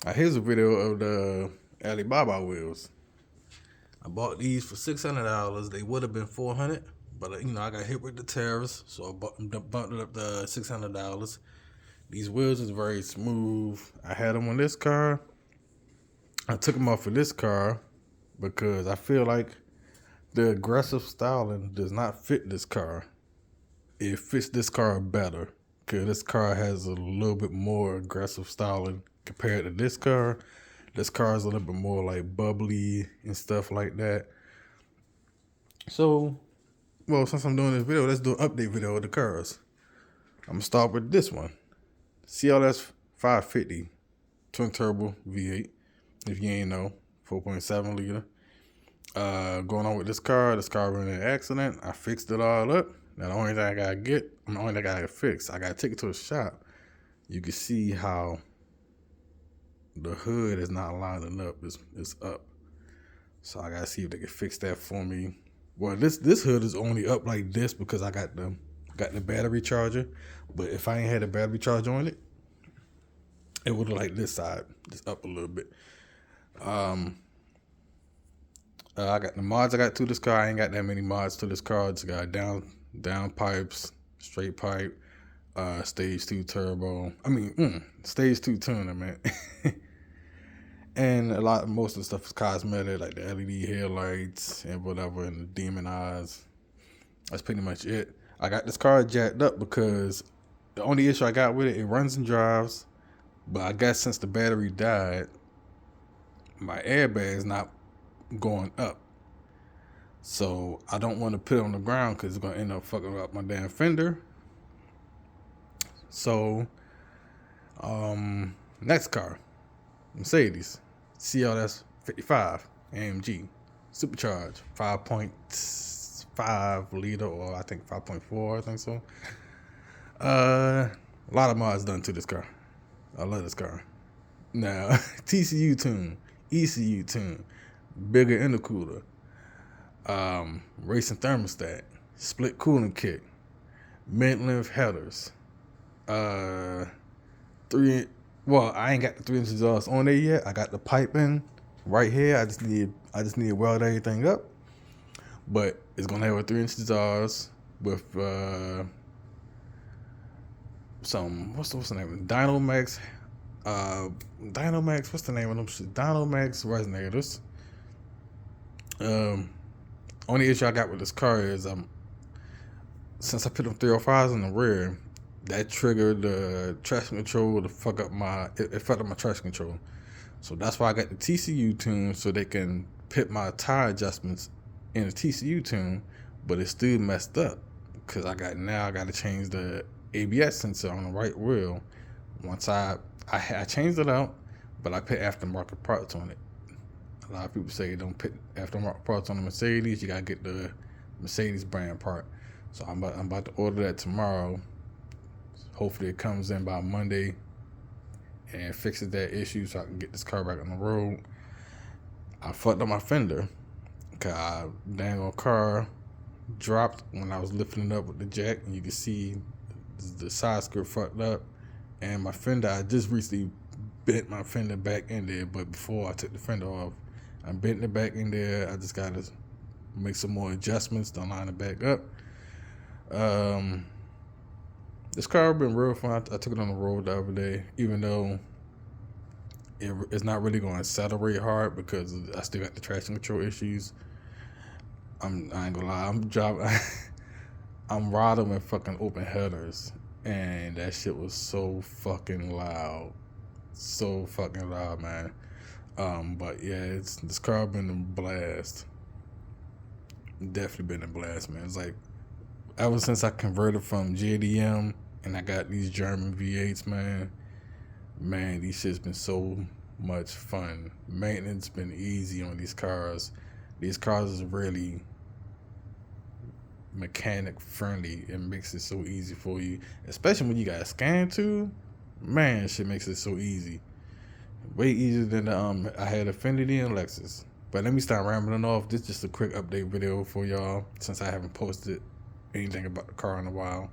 Here's a video of the Alibaba wheels. I bought these for $600. They would have been $400, but I got hit with the tariffs, so bumped it up to $600. These wheels is very smooth. I had them on this car. I took them off of this car because I feel like the aggressive styling does not fit this car. It fits this car better because this car has a little bit more aggressive styling compared to this car. This car is a little bit more like bubbly and stuff like that. So, well, since I'm doing this video, let's do an update video of the cars. I'm gonna start with this one, CLS 550 twin turbo V8. If you ain't know, 4.7 liter. Going on with this car ran an accident. I fixed it all up. Now the only thing I gotta fix, I gotta take it to a shop. You can see how the hood is not lining up. It's up. So I gotta see if they can fix that for me. Well, this hood is only up like this because I got the battery charger. But if I ain't had a battery charger on it, it would look like this side, just up a little bit. I got the mods I got to this car. I ain't got that many mods to this car. Just got down pipes, straight pipe, stage 2 turbo. Stage 2 tuner, man. And most of the stuff is cosmetic, like the LED headlights and whatever, and the demon eyes. That's pretty much it. I got this car jacked up because the only issue I got with it runs and drives, but I guess since the battery died, my airbag's not going up. So I don't want to put it on the ground because it's going to end up fucking up my damn fender. So, next car, Mercedes CLS 55 AMG supercharged 5.5 liter, or I think 5.4. I think so. A lot of mods done to this car. I love this car. Now, TCU tune, ECU tune, bigger intercooler, racing thermostat, split cooling kit, mid-length headers, Well, I ain't got the 3 inch exhaust on there yet. I got the piping right here. I just need to weld everything up. But it's gonna have a 3 inch exhaust with some what's the name? Dynamax. Dynamax. What's the name of them? Dynamax resonators. Only issue I got with this car is since I put them 305s in the rear, that triggered the traction control to fuck up it fucked up my traction control. So that's why I got the TCU tune, so they can put my tire adjustments in the TCU tune, but it's still messed up because I got to change the ABS sensor on the right wheel. Once I changed it out, but I put aftermarket parts on it. A lot of people say don't put aftermarket parts on the Mercedes. You gotta get the Mercedes brand part. So I'm about to order that tomorrow. Hopefully it comes in by Monday and fixes that issue so I can get this car back on the road. I fucked up my fender because I dang on car dropped when I was lifting it up with the jack, and you can see the side skirt fucked up, and my fender, I just recently bent my fender back in there, but before I took the fender off, I bent it back in there. I just gotta make some more adjustments to line it back up. This car been real fun. I took it on the road the other day, even though it's not really going to accelerate hard because I still got the traction control issues. I ain't gonna lie, I'm driving. I'm riding with fucking open headers, and that shit was so fucking loud, man. But yeah, this car been a blast. Definitely been a blast, man. It's like ever since I converted from JDM and I got these German V8s, man, these shit's been so much fun. Maintenance been easy on these cars. These cars is really mechanic friendly. It makes it so easy for you, especially when you got a scan tool. Man, shit makes it so easy. Way easier than I had Affinity and Lexus. But let me start rambling off. This is just a quick update video for y'all since I haven't posted anything about the car in a while.